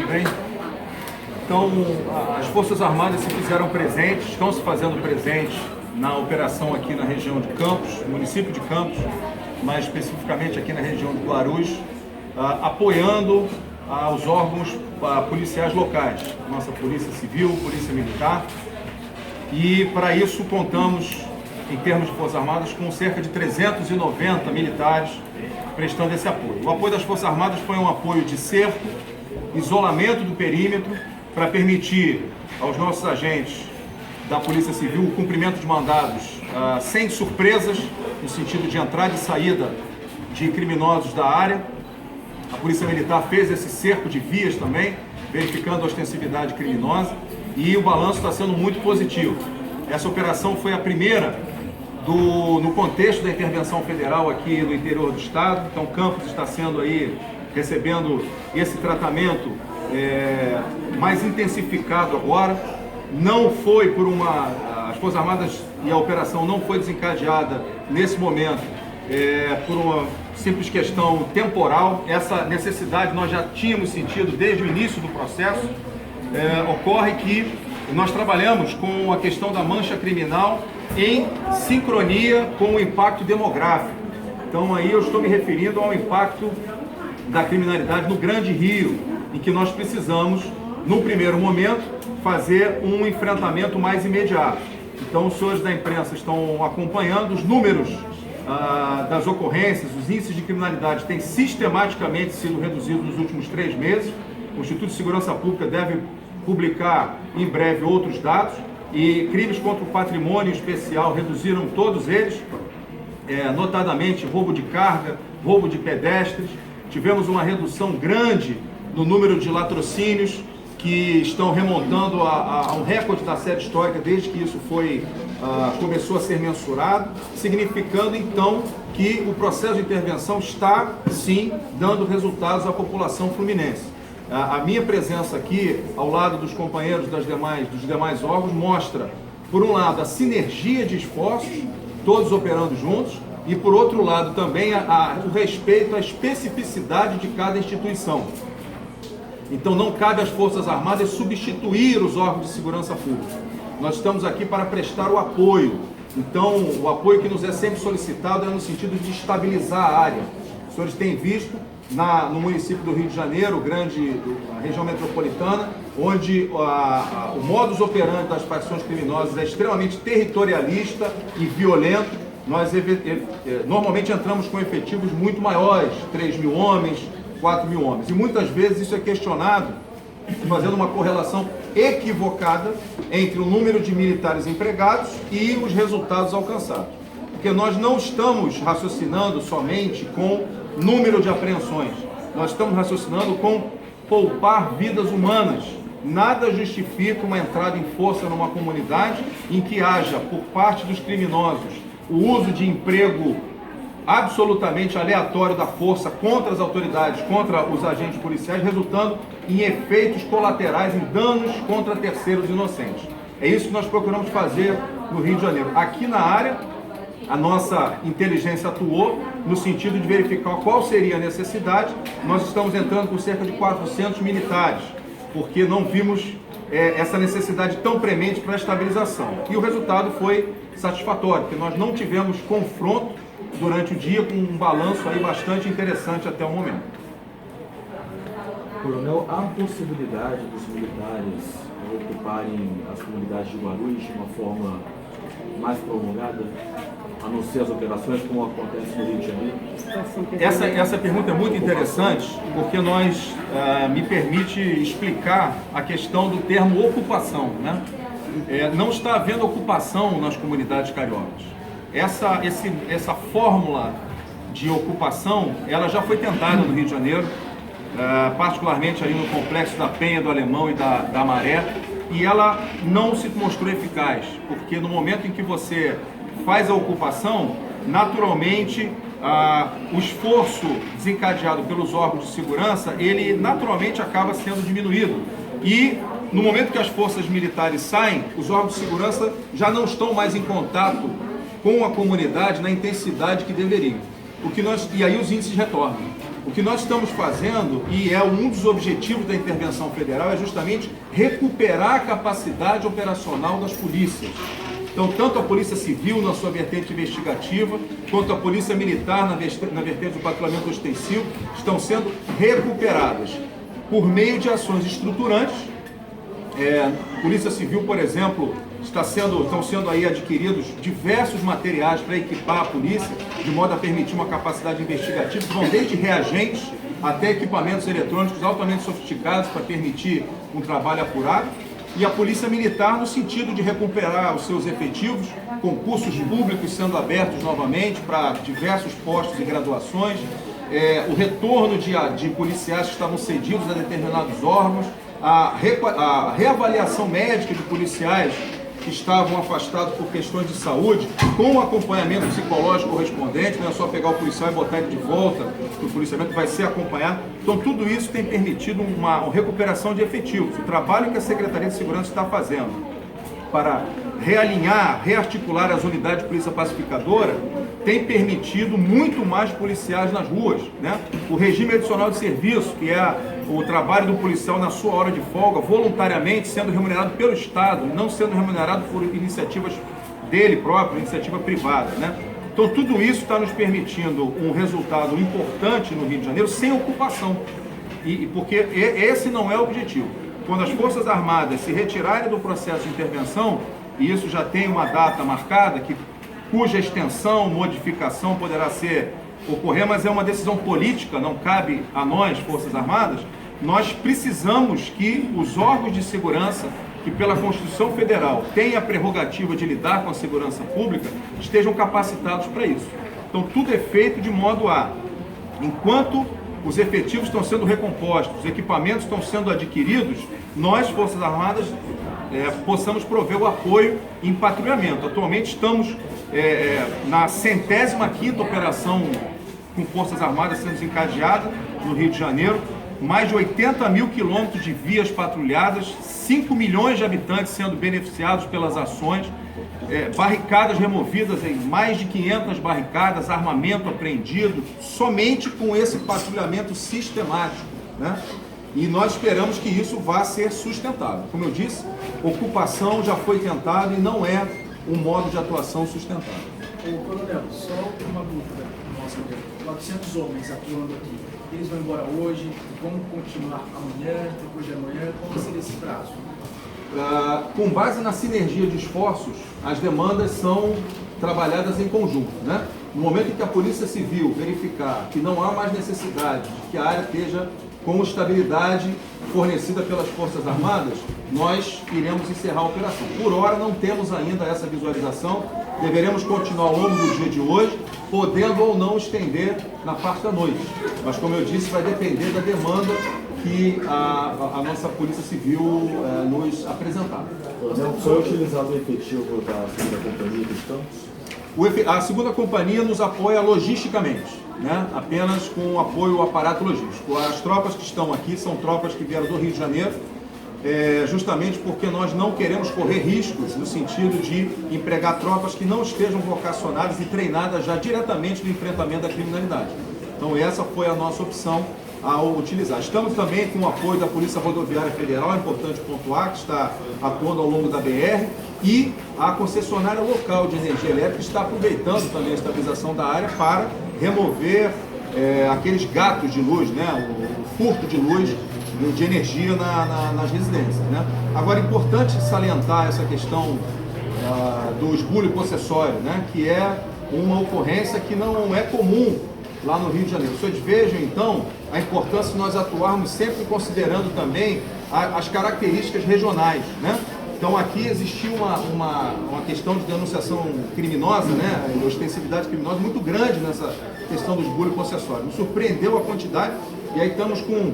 Bem, então, as Forças Armadas se fizeram presentes, estão se fazendo presentes na operação aqui na região de Campos, município de Campos, mais especificamente aqui na região de Guarulhos, apoiando os órgãos policiais locais, nossa Polícia Civil, Polícia Militar, e para isso contamos, em termos de Forças Armadas, com cerca de 390 militares prestando esse apoio. O apoio das Forças Armadas foi um apoio de cerco, isolamento do perímetro, para permitir aos nossos agentes da Polícia Civil o cumprimento de mandados sem surpresas, no sentido de entrada e saída de criminosos da área. A Polícia Militar fez esse cerco de vias também, verificando a ostensividade criminosa, e o balanço está sendo muito positivo. Essa operação foi a primeira no contexto da intervenção federal aqui no interior do estado. Então Campos está sendo aí, recebendo esse tratamento mais intensificado agora. Não foi as Forças Armadas e a operação não foi desencadeada nesse momento por uma simples questão temporal. Essa necessidade nós já tínhamos sentido desde o início do processo. Ocorre que nós trabalhamos com a questão da mancha criminal em sincronia com o impacto demográfico. Então aí eu estou me referindo ao impacto da criminalidade no Grande Rio, em que nós precisamos, num primeiro momento, fazer um enfrentamento mais imediato. Então os senhores da imprensa estão acompanhando os números das ocorrências, os índices de criminalidade têm sistematicamente sido reduzidos nos últimos 3 meses. O Instituto de Segurança Pública deve publicar em breve outros dados, e crimes contra o patrimônio especial reduziram todos eles, notadamente roubo de carga, roubo de pedestres. Tivemos uma redução grande no número de latrocínios, que estão remontando a um recorde da série histórica desde que isso começou a ser mensurado, significando então que o processo de intervenção está sim dando resultados à população fluminense. A minha presença aqui, ao lado dos companheiros dos demais órgãos, mostra, por um lado, a sinergia de esforços, todos operando juntos, e por outro lado também o respeito à especificidade de cada instituição. Então não cabe às Forças Armadas substituir os órgãos de segurança pública. Nós estamos aqui para prestar o apoio. Então o apoio que nos é sempre solicitado é no sentido de estabilizar a área. Os senhores têm visto no município do Rio de Janeiro, a região metropolitana, onde o modus operandi das facções criminosas é extremamente territorialista e violento. Nós normalmente entramos com efetivos muito maiores, 3.000 homens, 4.000 homens. E muitas vezes isso é questionado, fazendo uma correlação equivocada entre o número de militares empregados e os resultados alcançados. Porque nós não estamos raciocinando somente com número de apreensões, nós estamos raciocinando com poupar vidas humanas. Nada justifica uma entrada em força numa comunidade em que haja, por parte dos criminosos, o uso de emprego absolutamente aleatório da força contra as autoridades, contra os agentes policiais, resultando em efeitos colaterais, em danos contra terceiros inocentes. É isso que nós procuramos fazer no Rio de Janeiro. Aqui na área, a nossa inteligência atuou no sentido de verificar qual seria a necessidade. Nós estamos entrando com cerca de 400 militares, porque não vimos essa necessidade tão premente para a estabilização. E o resultado foi satisfatório, porque nós não tivemos confronto durante o dia, com um balanço aí bastante interessante até o momento. Coronel, há possibilidade dos militares ocuparem as comunidades de Guarulhos de uma forma mais prolongada, a não ser as operações como acontece no Rio de Janeiro? Essa pergunta é muito interessante, porque me permite explicar a questão do termo ocupação, né? Não está havendo ocupação nas comunidades cariocas. Essa fórmula de ocupação, ela já foi tentada no Rio de Janeiro, particularmente ali no complexo da Penha, do Alemão e da Maré, e ela não se mostrou eficaz, porque no momento em que você faz a ocupação, naturalmente o esforço desencadeado pelos órgãos de segurança, ele naturalmente acaba sendo diminuído. E no momento que as forças militares saem, os órgãos de segurança já não estão mais em contato com a comunidade na intensidade que deveriam. E aí os índices retornam. O que nós estamos fazendo, e é um dos objetivos da intervenção federal, é justamente recuperar a capacidade operacional das polícias. Então, tanto a Polícia Civil na sua vertente investigativa, quanto a Polícia Militar na vertente do patrulhamento ostensivo, estão sendo recuperadas por meio de ações estruturantes. Polícia Civil, por exemplo, estão sendo aí adquiridos diversos materiais para equipar a polícia, de modo a permitir uma capacidade investigativa, que vão desde reagentes até equipamentos eletrônicos altamente sofisticados para permitir um trabalho apurado. E a Polícia Militar no sentido de recuperar os seus efetivos, concursos públicos sendo abertos novamente para diversos postos e graduações, o retorno de policiais que estavam cedidos a determinados órgãos, a reavaliação médica de policiais que estavam afastados por questões de saúde, com o acompanhamento psicológico correspondente, não é só pegar o policial e botar ele de volta para o policiamento, vai ser acompanhado. Então tudo isso tem permitido uma recuperação de efetivos. O trabalho que a Secretaria de Segurança está fazendo para realinhar, rearticular as unidades de polícia pacificadora tem permitido muito mais policiais nas ruas, né? O regime adicional de serviço, que é o trabalho do policial na sua hora de folga, voluntariamente sendo remunerado pelo Estado, e não sendo remunerado por iniciativas dele próprio, iniciativa privada, né? Então tudo isso está nos permitindo um resultado importante no Rio de Janeiro sem ocupação, porque esse não é o objetivo. Quando as Forças Armadas se retirarem do processo de intervenção, e isso já tem uma data marcada, cuja extensão, modificação poderá ocorrer, mas é uma decisão política, não cabe a nós, Forças Armadas, nós precisamos que os órgãos de segurança, que pela Constituição Federal têm a prerrogativa de lidar com a segurança pública, estejam capacitados para isso. Então tudo é feito de modo a, enquanto os efetivos estão sendo recompostos, os equipamentos estão sendo adquiridos, nós, Forças Armadas, possamos prover o apoio em patrulhamento. Atualmente estamos na 105ª operação com Forças Armadas sendo desencadeada no Rio de Janeiro, mais de 80 mil quilômetros de vias patrulhadas, 5 milhões de habitantes sendo beneficiados pelas ações, barricadas removidas, em mais de 500 barricadas, armamento apreendido, somente com esse patrulhamento sistemático, né? E nós esperamos que isso vá ser sustentável. Como eu disse, ocupação já foi tentada e não é um modo de atuação sustentável. Coronel, só uma dúvida nossa, 400 homens atuando aqui, eles vão embora hoje, vão continuar amanhã, depois de amanhã, qual seria esse prazo? Com base na sinergia de esforços, as demandas são trabalhadas em conjunto, né? No momento em que a Polícia Civil verificar que não há mais necessidade de que a área esteja com estabilidade fornecida pelas Forças Armadas, nós iremos encerrar a operação. Por hora não temos ainda essa visualização, deveremos continuar ao longo do dia de hoje, podendo ou não estender na parte da noite. Mas como eu disse, vai depender da demanda que a nossa Polícia Civil nos apresentar. Foi utilizado o efetivo da segunda companhia de Campos? A segunda companhia nos apoia logisticamente, né? Apenas com apoio ao aparato logístico. As tropas que estão aqui são tropas que vieram do Rio de Janeiro, justamente porque nós não queremos correr riscos no sentido de empregar tropas que não estejam vocacionadas e treinadas já diretamente no enfrentamento da criminalidade. Então essa foi a nossa opção ao utilizar. Estamos também com o apoio da Polícia Rodoviária Federal, é importante pontuar, que está atuando ao longo da BR, e a concessionária local de energia elétrica está aproveitando também a estabilização da área para remover aqueles gatos de luz, né? O furto de luz de energia nas residências, né? Agora, é importante salientar essa questão do esbulho possessório, né? Que é uma ocorrência que não é comum lá no Rio de Janeiro. Vocês vejam, então, a importância de nós atuarmos sempre considerando também as características regionais, né? Então aqui existiu uma questão de denunciação criminosa, né, e ostensividade criminosa muito grande nessa questão do esbulho possessório. Nos surpreendeu a quantidade e aí estamos com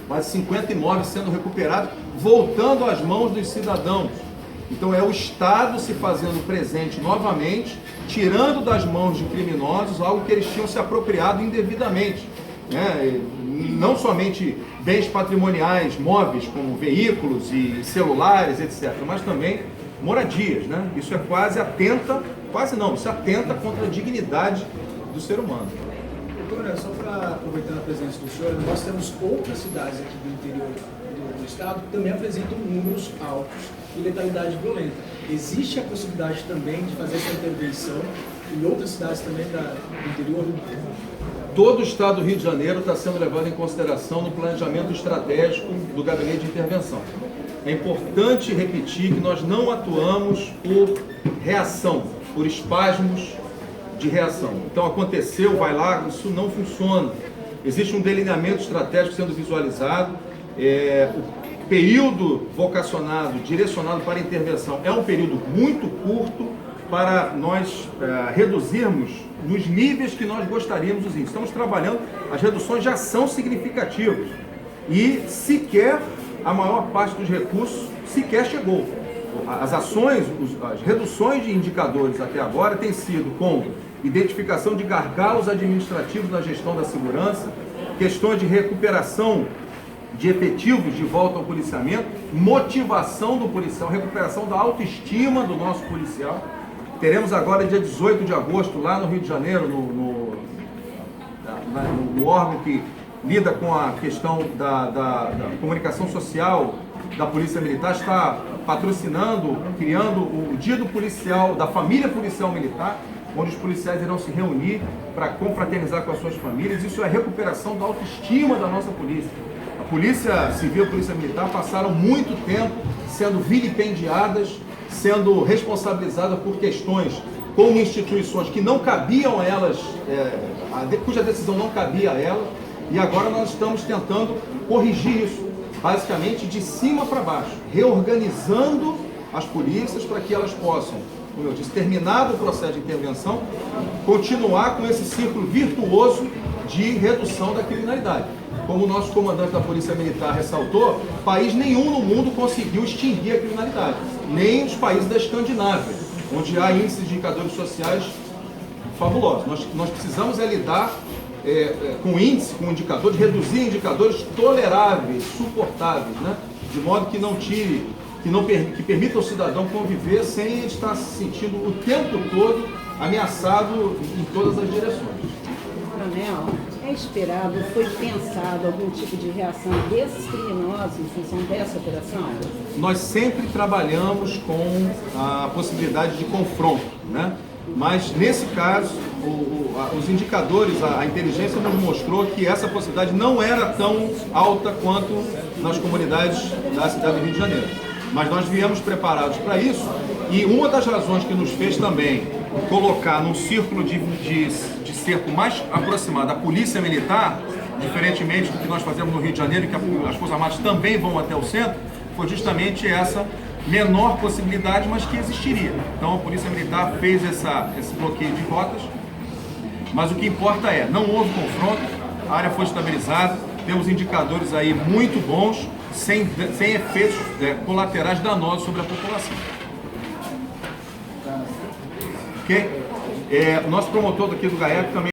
quase 50 imóveis sendo recuperados, voltando às mãos dos cidadãos. Então é o Estado se fazendo presente novamente, tirando das mãos de criminosos algo que eles tinham se apropriado indevidamente, né? Não somente bens patrimoniais, móveis, como veículos e celulares, etc., mas também moradias, né? Isso é isso atenta contra a dignidade do ser humano. Coronel, só para aproveitando a presença do senhor, nós temos outras cidades aqui do interior do estado que também apresentam números altos de letalidade violenta. Existe a possibilidade também de fazer essa intervenção em outras cidades também do interior? Todo o estado do Rio de Janeiro está sendo levado em consideração no planejamento estratégico do Gabinete de Intervenção. É importante repetir que nós não atuamos por reação, por espasmos de reação. Então aconteceu, vai lá, isso não funciona. Existe um delineamento estratégico sendo visualizado. O período vocacionado, direcionado para a intervenção é um período muito curto para nós reduzirmos nos níveis que nós gostaríamos os índices. Estamos trabalhando, as reduções já são significativas e sequer a maior parte dos recursos sequer chegou. As ações, as reduções de indicadores até agora têm sido com identificação de gargalos administrativos na gestão da segurança, questões de recuperação de efetivos de volta ao policiamento, motivação do policial, recuperação da autoestima do nosso policial. Teremos agora, dia 18 de agosto, lá no Rio de Janeiro, no órgão que lida com a questão da comunicação social da Polícia Militar, está patrocinando, criando o Dia do Policial, da Família Policial Militar, onde os policiais irão se reunir para confraternizar com as suas famílias. Isso é recuperação da autoestima da nossa polícia. A Polícia Civil e a Polícia Militar passaram muito tempo sendo vilipendiadas, sendo responsabilizadas por questões como instituições que não cabiam a elas, cuja decisão não cabia a elas, e agora nós estamos tentando corrigir isso, basicamente de cima para baixo, reorganizando as polícias para que elas possam, como eu disse, terminado o processo de intervenção, continuar com esse círculo virtuoso de redução da criminalidade. Como o nosso comandante da Polícia Militar ressaltou, país nenhum no mundo conseguiu extinguir a criminalidade, nem os países da Escandinávia, onde há índices de indicadores sociais fabulosos. Nós precisamos lidar com índice, com indicadores, reduzir indicadores toleráveis, suportáveis, né? De modo que não tire, que permita ao cidadão conviver sem estar se sentindo o tempo todo ameaçado em todas as direções. Coronel, é esperado, foi pensado algum tipo de reação desses criminosos em função dessa operação? Nós sempre trabalhamos com a possibilidade de confronto, né? Mas nesse caso, os indicadores, a inteligência nos mostrou que essa possibilidade não era tão alta quanto nas comunidades da cidade do Rio de Janeiro. Mas nós viemos preparados para isso, e uma das razões que nos fez também colocar num círculo de cerco mais aproximado a Polícia Militar, diferentemente do que nós fazemos no Rio de Janeiro, que as Forças Armadas também vão até o centro, foi justamente essa menor possibilidade, mas que existiria. Então a Polícia Militar fez esse bloqueio de rotas, mas o que importa não houve confronto, a área foi estabilizada, temos indicadores aí muito bons, sem efeitos colaterais danosos sobre a população. Ok? O nosso promotor daqui do GAEP também